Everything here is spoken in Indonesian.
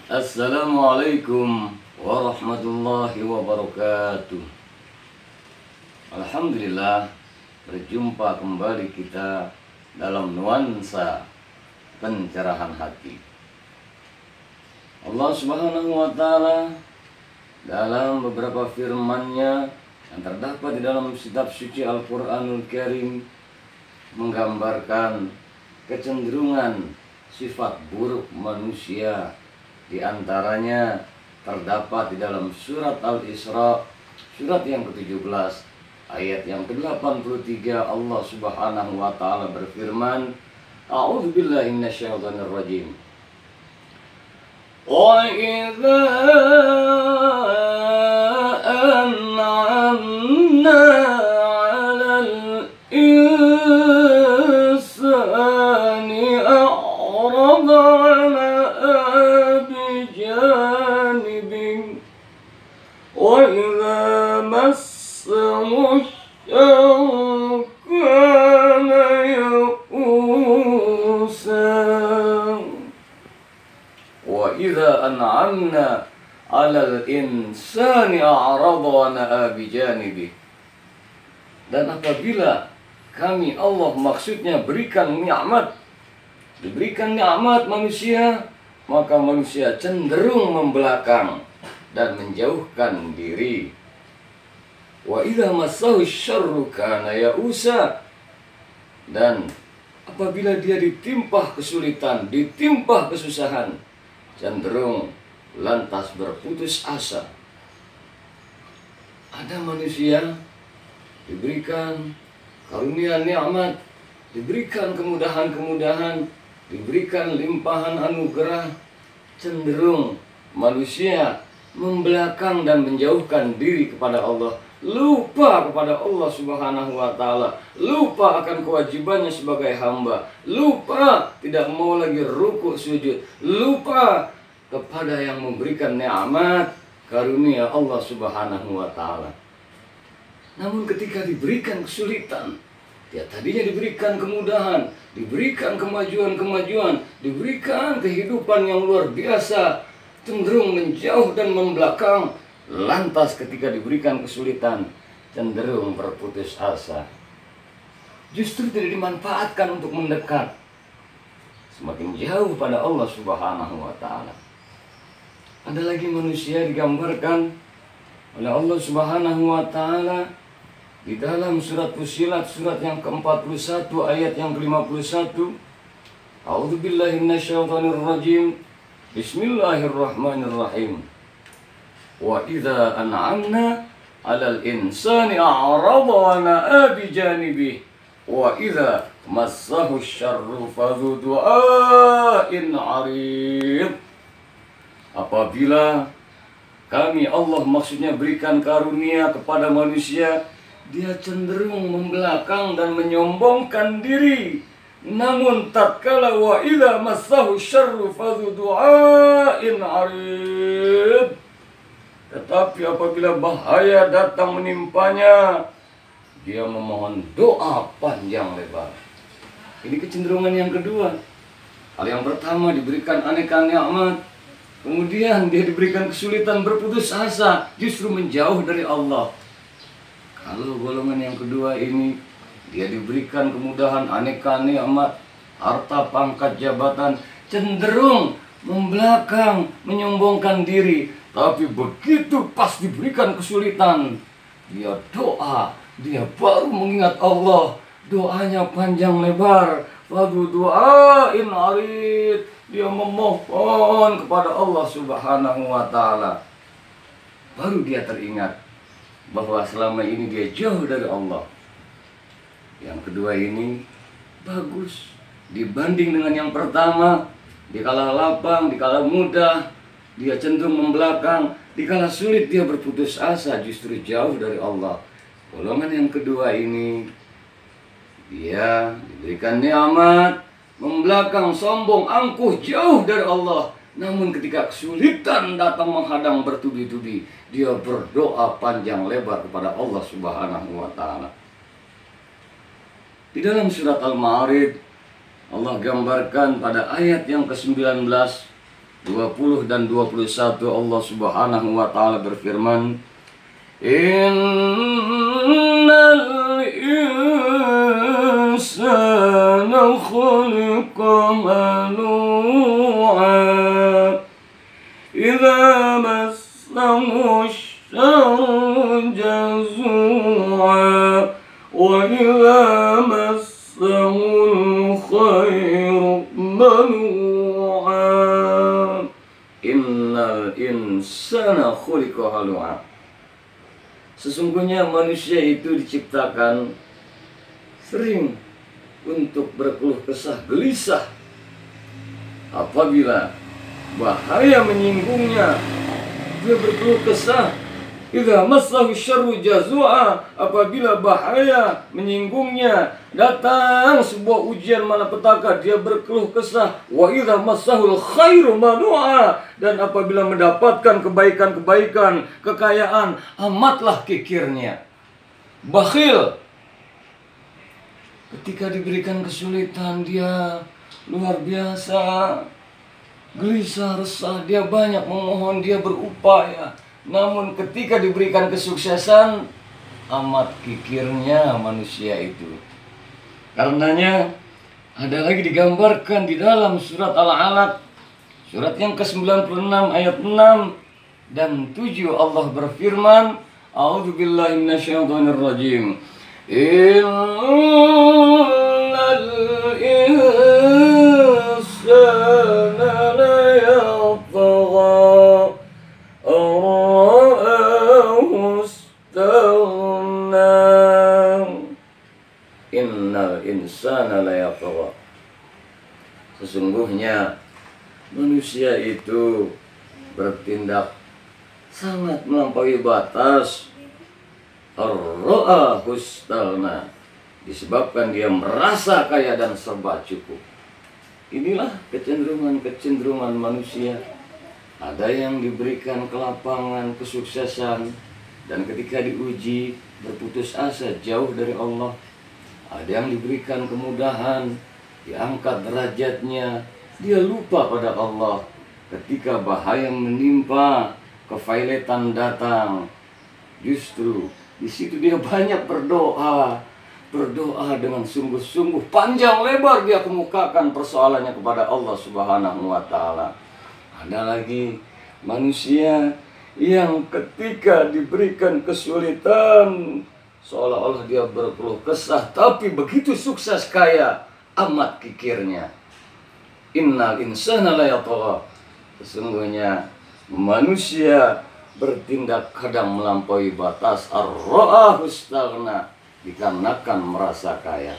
Assalamualaikum warahmatullahi wabarakatuh. Alhamdulillah, berjumpa kembali kita dalam nuansa pencerahan hati. Allah Subhanahu wa Ta'ala dalam beberapa firman-Nya yang terdapat di dalam kitab suci Al-Qur'anul Karim menggambarkan kecenderungan sifat buruk manusia. Di antaranya terdapat di dalam surat Al-Isra, surat yang ke-17, ayat yang ke-83. Allah Subhanahu wa Ta'ala berfirman, A'udzubillahi minasyaitonir rajim. Wa idza an'amna 'alal insani a'rada وَإِذَا مَسَّهُ الشَّرُّ كَانَ يَئُوسًا وَإِذَا أَنْعَمْنَا عَلَى الْإِنْسَانِ أَعْرَضَ وَنَأَىٰ بِجَانِبِهِ. Dan apabila kami, Allah maksudnya berikan nikmat, diberikan nikmat manusia, maka manusia cenderung membelakang dan menjauhkan diri. Wa idza massahu syarru kana ya'usa. Dan apabila dia ditimpa kesulitan, ditimpa kesusahan, cenderung lantas berputus asa. Ada manusia diberikan karunia nikmat, diberikan kemudahan-kemudahan, diberikan limpahan anugerah, cenderung manusia membelakang dan menjauhkan diri kepada Allah, lupa kepada Allah Subhanahu wa Ta'ala, lupa akan kewajibannya sebagai hamba, lupa tidak mau lagi rukuk sujud, lupa kepada yang memberikan nikmat karunia Allah Subhanahu wa Ta'ala. Namun ketika diberikan kesulitan, dia tadinya diberikan kemudahan, diberikan kemajuan-kemajuan, diberikan kehidupan yang luar biasa, cenderung menjauh dan membelakang. Lantas ketika diberikan kesulitan, cenderung berputus asa. Justru tidak dimanfaatkan untuk mendekat, semakin jauh pada Allah Subhanahu wa Ta'ala. Ada lagi manusia digambarkan oleh Allah Subhanahu wa Ta'ala di dalam surat Fussilat, surat yang ke-41 ayat yang ke-51. A'udzubillahi minasyaitonir rajim. Bismillahirrahmanirrahim. Wa idza an'amna 'alal insani a'rada wa na'a bi janibihi wa idza massahu syarru fadhu du'ain 'arid. Apabila kami, Allah maksudnya, berikan karunia kepada manusia, dia cenderung membelakang dan menyombongkan diri. Namun tatkala wa idza massahu syarru fadhu du'ain 'arid, tetapi apabila bahaya datang menimpanya, dia memohon doa panjang lebar. Ini kecenderungan yang kedua. Hal yang pertama diberikan aneka nikmat, kemudian dia diberikan kesulitan, berputus asa, justru menjauh dari Allah. Kalau golongan yang kedua ini, dia diberikan kemudahan, aneka nikmat, harta, pangkat, jabatan, cenderung membelakang, menyombongkan diri. Tapi begitu pas diberikan kesulitan, dia doa, dia baru mengingat Allah, doanya panjang lebar, fadhu du'ain 'arid, dia memohon kepada Allah Subhanahu wa Ta'ala. Baru dia teringat bahwa selama ini dia jauh dari Allah. Yang kedua ini bagus dibanding dengan yang pertama. Dikala lapang, dikala mudah, dia cenderung membelakang. Dikala sulit, dia berputus asa, justru jauh dari Allah. Golongan yang kedua ini, dia diberikan nikmat, membelakang, sombong, angkuh, jauh dari Allah. Namun ketika kesulitan datang menghadang bertubi-tubi, dia berdoa panjang lebar kepada Allah Subhanahu wa Ta'ala. Di dalam surat Al-Ma'arij, Allah gambarkan pada ayat yang ke-19 20 dan 21 Allah Subhanahu wa taala berfirman, Innal insana khuliqa halu'a idza massahu syarru jazu'a wa idza massahu khairu manu'a. Innal insana khuliqa halu'a. Sesungguhnya manusia itu diciptakan sering untuk berkeluh kesah gelisah apabila bahaya menyinggungnya. Dia berkeluh kesah. Idza massahu syarru jazua, apabila bahaya menyinggungnya, datang sebuah ujian malapetaka, dia berkeluh kesah. Wa idza massahul khairu manua, dan apabila mendapatkan kebaikan-kebaikan, kekayaan, amatlah kikirnya. Bakhil. Ketika diberikan kesulitan, dia luar biasa gelisah, resah, dia banyak memohon, dia berupaya. Namun ketika diberikan kesuksesan, amat kikirnya manusia itu. Karenanya ada lagi digambarkan di dalam surat Al-Alaq, surat yang ke-96 ayat 6 dan 7, Allah berfirman, A'udzubillahi minasyaitonir rajim. Innal insana layatgha Innal insana layatgha. Sesungguhnya manusia itu bertindak sangat melampaui batas. Ar-ra'a hustana, disebabkan dia merasa kaya dan serba cukup. Inilah kecenderungan manusia. Ada yang diberikan kelapangan, kesuksesan, dan ketika diuji berputus asa jauh dari Allah. Ada yang diberikan kemudahan, diangkat derajatnya, dia lupa pada Allah. Ketika bahaya menimpa, kefailetan datang, justru di situ dia banyak berdoa dengan sungguh-sungguh, panjang lebar dia kemukakan persoalannya kepada Allah Subhanahu wa taala. Ada lagi manusia yang ketika diberikan kesulitan, seolah-olah dia berkeluh kesah, tapi begitu sukses kaya, amat kikirnya. Innal insana layatgha. Sesungguhnya manusia bertindak kadang melampaui batas. Ar-ra'a istaghna, dikarenakan merasa kaya.